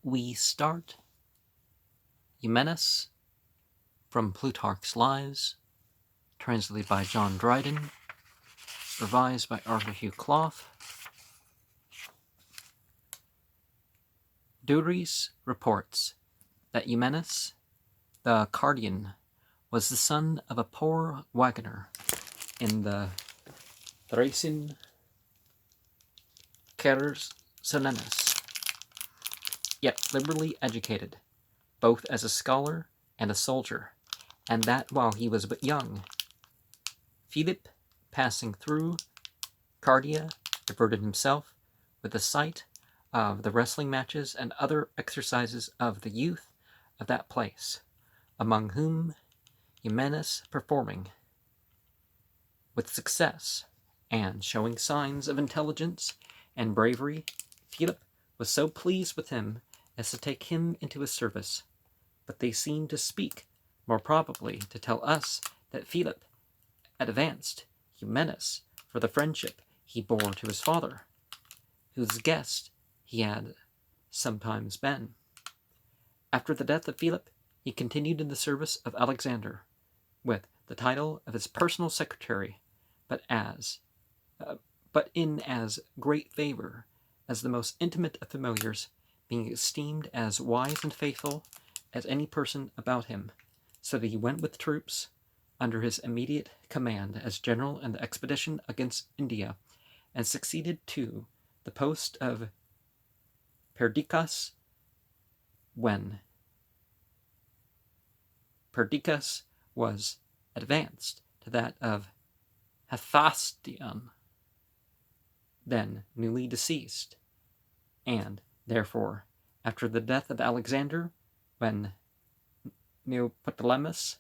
we start Eumenes from Plutarch's Lives, translated by John Dryden, revised by Hugh Clough. Duris reports that Eumenes, the Cardian, was the son of a poor wagoner in the Thracian Chersonesus, yet liberally educated, both as a scholar and a soldier, and that while he was but young. Philip, passing through Cardia, diverted himself with the sight of the wrestling matches and other exercises of the youth of that place, among whom Eumenes performing with success, and showing signs of intelligence and bravery, Philip was so pleased with him as to take him into his service. But they seem to speak, more probably to tell us, that Philip advanced Eumenes for the friendship he bore to his father, whose guest he had sometimes been. After the death of Philip, he continued in the service of Alexander, with the title of his personal secretary, but in as great favor as the most intimate of familiars, being esteemed as wise and faithful as any person about him, so that he went with troops under his immediate command as general in the expedition against India, and succeeded to the post of Perdiccas when Perdiccas was advanced to that of Hephaestion, then newly deceased, and therefore, after the death of Alexander, when Neoptolemus,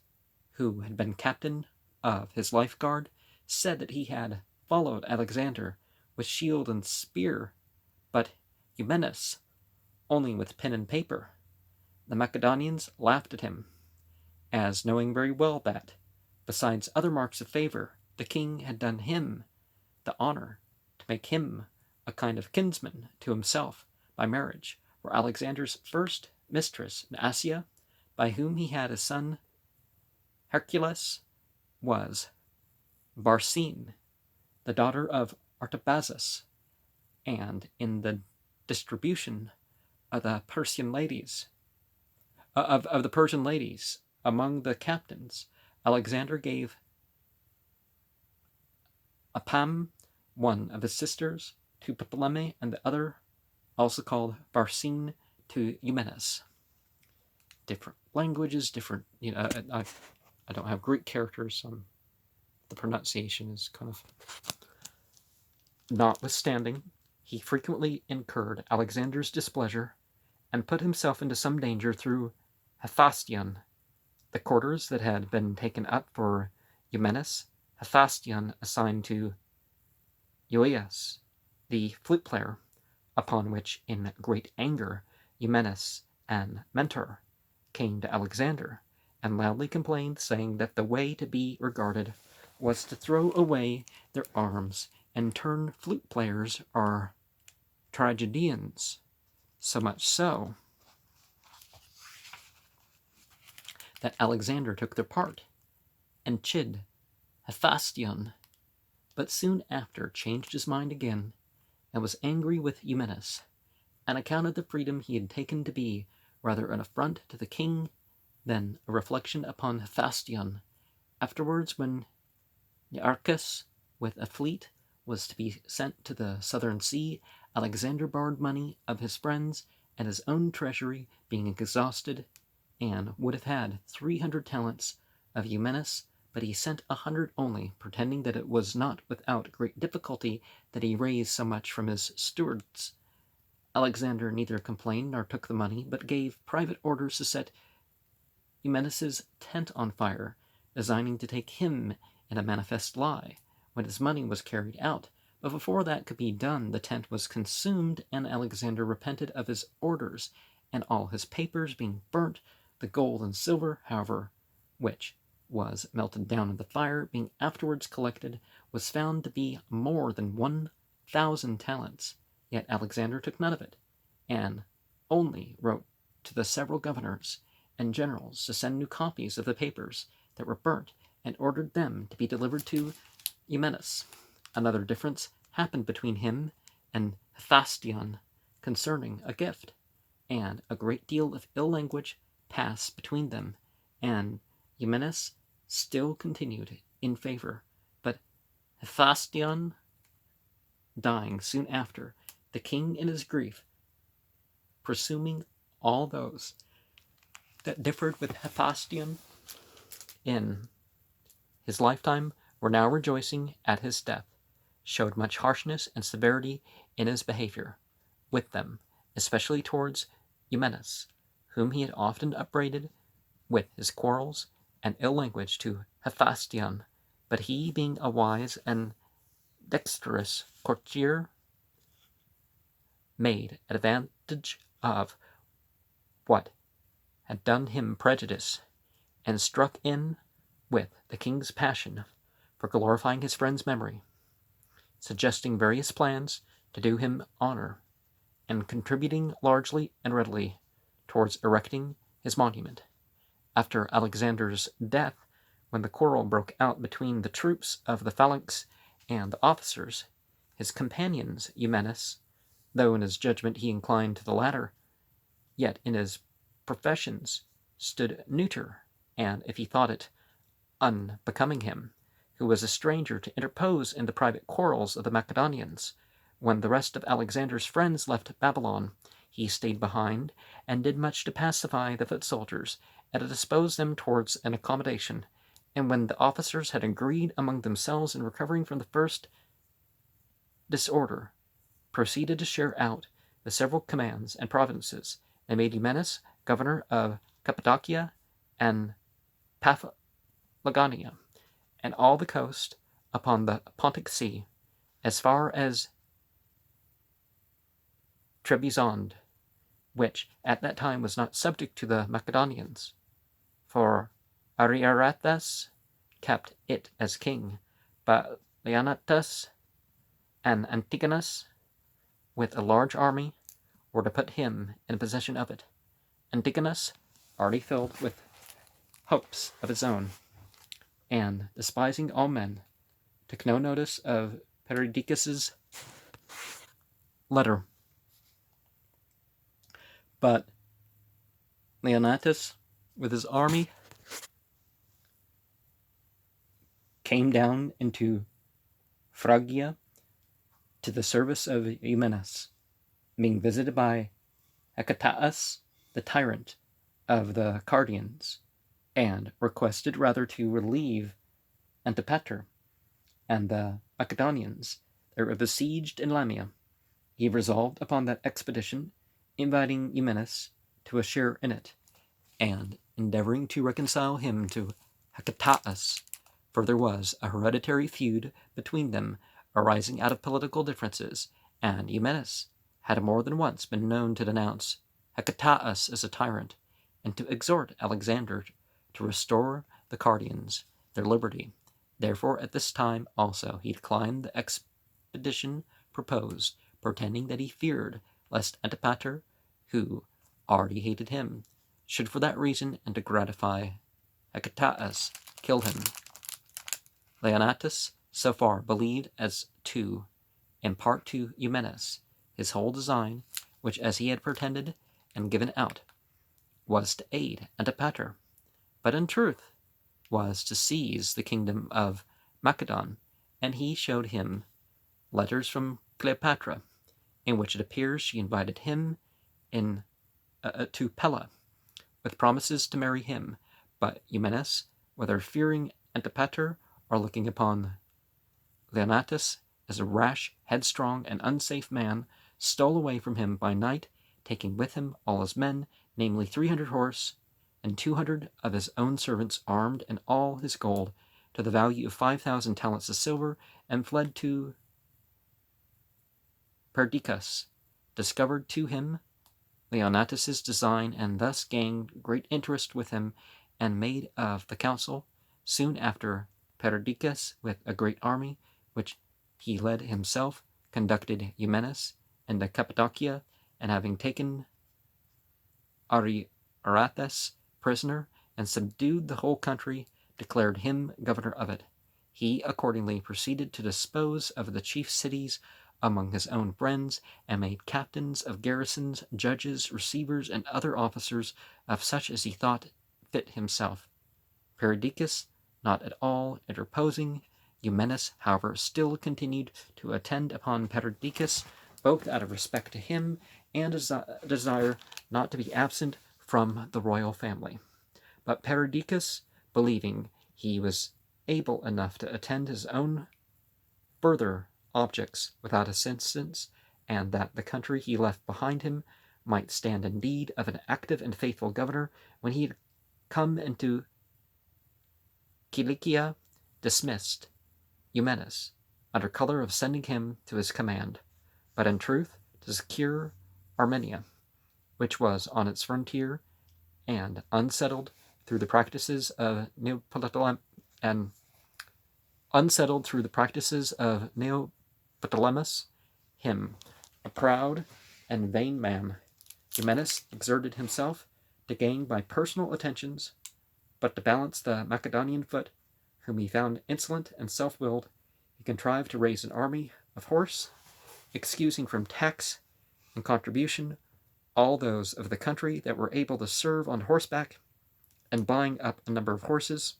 who had been captain of his lifeguard, said that he had followed Alexander with shield and spear, but Eumenes only with pen and paper, the Macedonians laughed at him, as knowing very well that, besides other marks of favor, the king had done him the honor to make him a kind of kinsman to himself by marriage, for Alexander's first mistress, Nasia, by whom he had a son Hercules, was Barcine, the daughter of Artabazus, and in the distribution of the Persian ladies, of the Persian ladies among the captains, Alexander gave Apam, one of his sisters, to Ptolemy, and the other, also called Barcine, to Eumenes. Different languages, different, I don't have Greek characters, so the pronunciation is kind of... Notwithstanding, he frequently incurred Alexander's displeasure, and put himself into some danger through Hephaestion. The quarters that had been taken up for Eumenes, Hephaestion assigned to Eueas, the flute player, upon which, in great anger, Eumenes and Mentor came to Alexander, and loudly complained, saying that the way to be regarded was to throw away their arms and turn flute players or tragedians, so much so that Alexander took their part, and chid Hephaestion, but soon after changed his mind again, and was angry with Eumenes, and accounted the freedom he had taken to be rather an affront to the king than a reflection upon Hephaestion. Afterwards, when Nearchus, with a fleet, was to be sent to the southern sea, Alexander borrowed money of his friends, and his own treasury being exhausted, and would have had 300 talents of Eumenes, but he sent 100 only, pretending that it was not without great difficulty that he raised so much from his stewards. Alexander neither complained nor took the money, but gave private orders to set Eumenes' tent on fire, designing to take him in a manifest lie, when his money was carried out. But before that could be done, the tent was consumed, and Alexander repented of his orders, and all his papers being burnt, the gold and silver, however, which was melted down in the fire, being afterwards collected, was found to be more than 1,000 talents. Yet Alexander took none of it, and only wrote to the several governors and generals to send new copies of the papers that were burnt, and ordered them to be delivered to Eumenes. Another difference happened between him and Hephaestion concerning a gift, and a great deal of ill language passed between them, and Eumenes still continued in favor, but Hephaestion dying soon after, the king in his grief, presuming all those that differed with Hephaestion in his lifetime were now rejoicing at his death, showed much harshness and severity in his behavior with them, especially towards Eumenes, whom he had often upbraided with his quarrels and ill language to Hephaestion, but he, being a wise and dexterous courtier, made advantage of what had done him prejudice, and struck in with the king's passion for glorifying his friend's memory, suggesting various plans to do him honor, and contributing largely and readily towards erecting his monument. After Alexander's death, when the quarrel broke out between the troops of the phalanx and the officers, his companions, Eumenes, though in his judgment he inclined to the latter, yet in his professions stood neuter, and, if he thought it unbecoming him, who was a stranger, to interpose in the private quarrels of the Macedonians, when the rest of Alexander's friends left Babylon, he stayed behind, and did much to pacify the foot soldiers, and to dispose them towards an accommodation. And when the officers had agreed among themselves in recovering from the first disorder, proceeded to share out the several commands and provinces, and made Eumenes governor of Cappadocia and Paphlagonia, and all the coast upon the Pontic Sea, as far as Trebizond, which at that time was not subject to the Macedonians, for Ariarathes kept it as king, but Leonatus and Antigonus, with a large army, were to put him in possession of it. Antigonus, already filled with hopes of his own, and despising all men, took no notice of Perdiccas's letter. But Leonatus, with his army, came down into Phrygia to the service of Eumenes, being visited by Hecataeus, the tyrant of the Cardians, and requested rather to relieve Antipater and the Macedonians that were besieged in Lamia. He resolved upon that expedition, inviting Eumenes to a share in it, and endeavoring to reconcile him to Hecataeus, for there was a hereditary feud between them arising out of political differences, and Eumenes had more than once been known to denounce Hecataeus as a tyrant, and to exhort Alexander to restore the Cardians their liberty. Therefore, at this time also he declined the expedition proposed, pretending that he feared lest Antipater, who already hated him, should for that reason, and to gratify Hecataeus, kill him. Leonatus so far believed as to impart to Eumenes his whole design, which, as he had pretended and given out, was to aid Antipater, but in truth was to seize the kingdom of Macedon, and he showed him letters from Cleopatra, in which it appears she invited him to Pella, with promises to marry him. But Eumenes, whether fearing Antipater or looking upon Leonatus as a rash, headstrong, and unsafe man, stole away from him by night, taking with him all his men, namely 300 horse, and 200 of his own servants armed, and all his gold, to the value of 5,000 talents of silver, and fled to Perdiccas, discovered to him Leonatus's design, and thus gained great interest with him, and made of the council. Soon after, Perdiccas, with a great army, which he led himself, conducted Eumenes into Cappadocia, and having taken Ariarathes prisoner, and subdued the whole country, declared him governor of it. He accordingly proceeded to dispose of the chief cities among his own friends, and made captains of garrisons, judges, receivers, and other officers of such as he thought fit himself. Perdiccas not at all interposing. Eumenes, however, still continued to attend upon Perdiccas, both out of respect to him and a desire not to be absent from the royal family. But Perdiccas, believing he was able enough to attend his own further objects without assistance, and that the country he left behind him might stand in need of an active and faithful governor, when he had come into Cilicia, dismissed Eumenes, under color of sending him to his command, but in truth to secure Armenia, which was on its frontier, and unsettled through the practices of Neoptolemus, him, a proud and vain man. Eumenes exerted himself to gain by personal attentions, but to balance the Macedonian foot, whom he found insolent and self-willed, he contrived to raise an army of horse, excusing from tax and contribution all those of the country that were able to serve on horseback, and buying up a number of horses,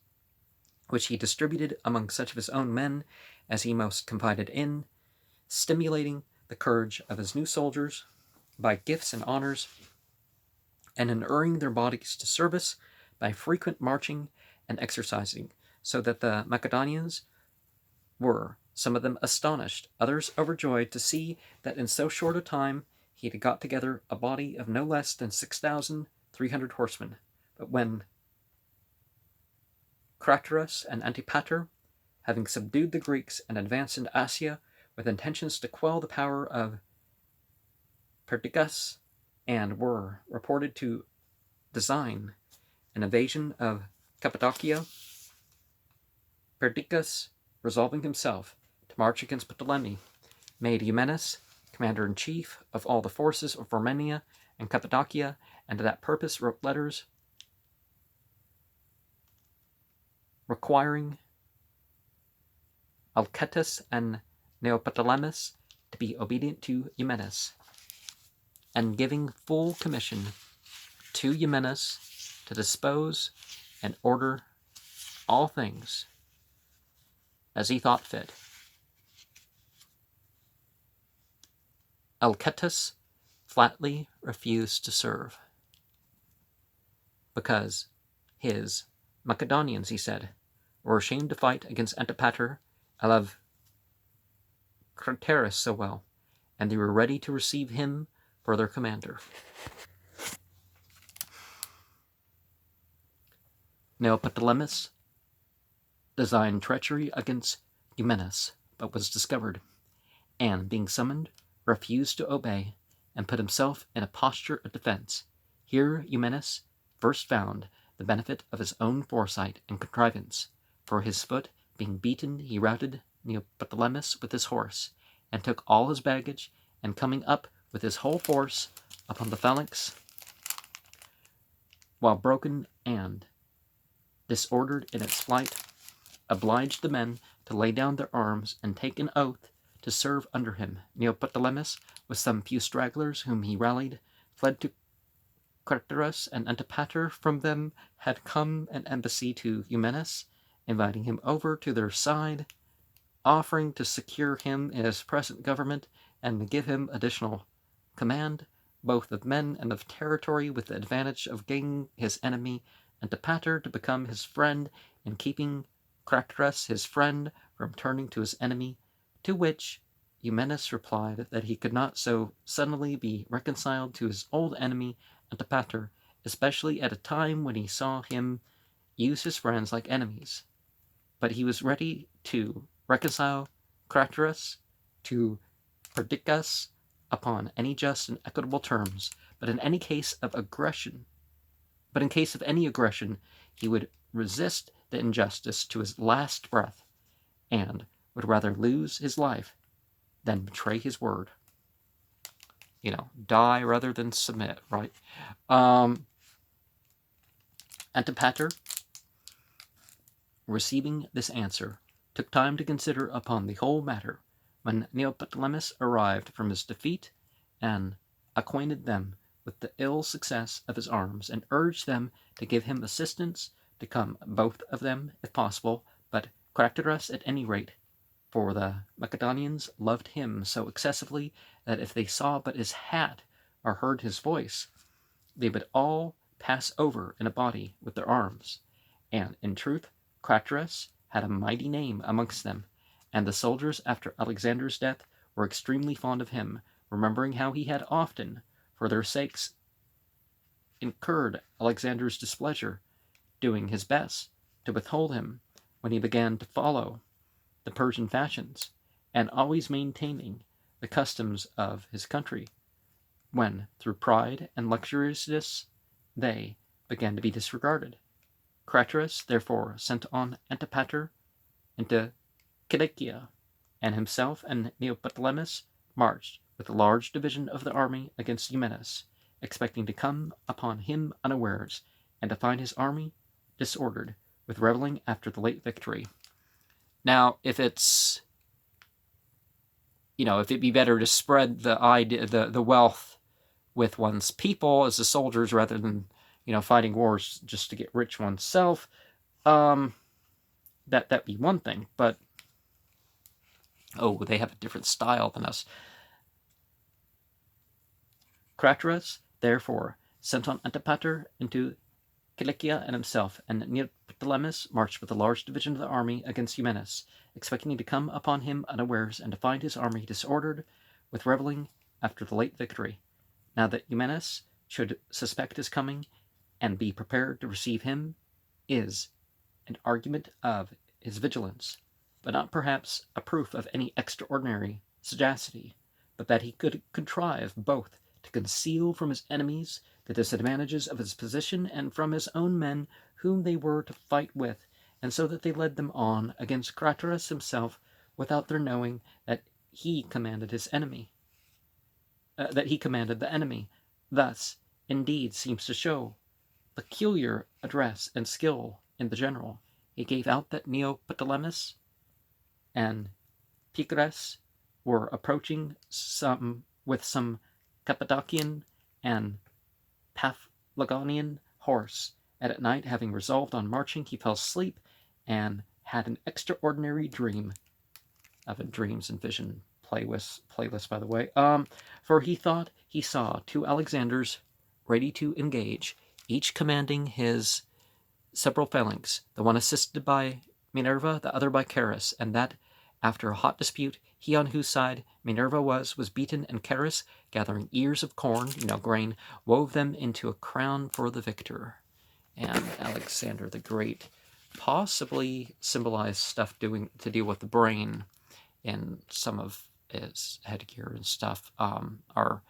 which he distributed among such of his own men as he most confided in, stimulating the courage of his new soldiers by gifts and honors, and inuring their bodies to service by frequent marching and exercising, so that the Macedonians were, some of them, astonished, others overjoyed to see that in so short a time he had got together a body of no less than 6,300 horsemen. But when Craterus and Antipater, having subdued the Greeks and advanced into Asia with intentions to quell the power of Perdiccas, and were reported to design an invasion of Cappadocia, Perdiccas, resolving himself to march against Ptolemy, made Eumenes commander-in-chief of all the forces of Armenia and Cappadocia, and to that purpose wrote letters requiring Alcetus and Neoptolemus to be obedient to Eumenes, and giving full commission to Eumenes to dispose and order all things as he thought fit. Alcetus flatly refused to serve, because his Macedonians, he said, were ashamed to fight against Antipater, I love Craterus so well, and they were ready to receive him for their commander. Neoptolemus designed treachery against Eumenes, but was discovered, and, being summoned, refused to obey, and put himself in a posture of defense. Here Eumenes first found the benefit of his own foresight and contrivance. For his foot being beaten, he routed Neoptolemus with his horse, and took all his baggage, and coming up with his whole force upon the phalanx, while broken and disordered in its flight, obliged the men to lay down their arms and take an oath to serve under him. Neoptolemus, with some few stragglers whom he rallied, fled to Craterus and Antipater. From them had come an embassy to Eumenes, inviting him over to their side, offering to secure him in his present government, and to give him additional command, both of men and of territory, with the advantage of gaining his enemy Antipater to become his friend, and keeping Craterus, his friend, from turning to his enemy, to which Eumenes replied that he could not so suddenly be reconciled to his old enemy Antipater, especially at a time when he saw him use his friends like enemies. But he was ready to reconcile Craterus to Perdiccas upon any just and equitable terms, but in case of any aggression, he would resist the injustice to his last breath, and would rather lose his life than betray his word. die rather than submit, right? Antipater, receiving this answer, took time to consider upon the whole matter. When Neoptolemus arrived from his defeat, and acquainted them with the ill success of his arms, and urged them to give him assistance, to come both of them, if possible, but Craterus at any rate, for the Macedonians loved him so excessively that if they saw but his hat or heard his voice, they would all pass over in a body with their arms. And in truth, Craterus had a mighty name amongst them, and the soldiers after Alexander's death were extremely fond of him, remembering how he had often, for their sakes, incurred Alexander's displeasure, doing his best to withhold him when he began to follow the Persian fashions, and always maintaining the customs of his country, when, through pride and luxuriousness, they began to be disregarded. Craterus therefore sent on Antipater into Cilicia, and himself and Neoptolemus marched with a large division of the army against Eumenes, expecting to come upon him unawares, and to find his army disordered with reveling after the late victory. Now, if it's, if it'd be better to spread the wealth with one's people as the soldiers rather than, fighting wars just to get rich oneself, that'd be one thing. But they have a different style than us. Craterus, therefore, sent on Antipater into Cilicia and himself, and Neoptolemus marched with a large division of the army against Eumenes, expecting to come upon him unawares, and to find his army disordered with reveling after the late victory. Now that Eumenes should suspect his coming, and be prepared to receive him, is an argument of his vigilance, but not perhaps a proof of any extraordinary sagacity, but that he could contrive both to conceal from his enemies the disadvantages of his position, and from his own men whom they were to fight with, and so that they led them on against Craterus himself without their knowing that he commanded his enemy. That he commanded the enemy. Thus, indeed, seems to show peculiar address and skill in the general. He gave out that Neoptolemus and Picres were approaching with some Cappadocian and Paphlagonian horse, and at night, having resolved on marching, he fell asleep and had an extraordinary dream. I have a dreams and vision playlist, by the way. For he thought he saw two Alexanders ready to engage, each commanding his several phalanx, the one assisted by Minerva, the other by Charis, and that, after a hot dispute, he on whose side Minerva was beaten, and Charis, gathering ears of corn, grain, wove them into a crown for the victor. And Alexander the Great possibly symbolized stuff to deal with the brain in some of his headgear and stuff. Our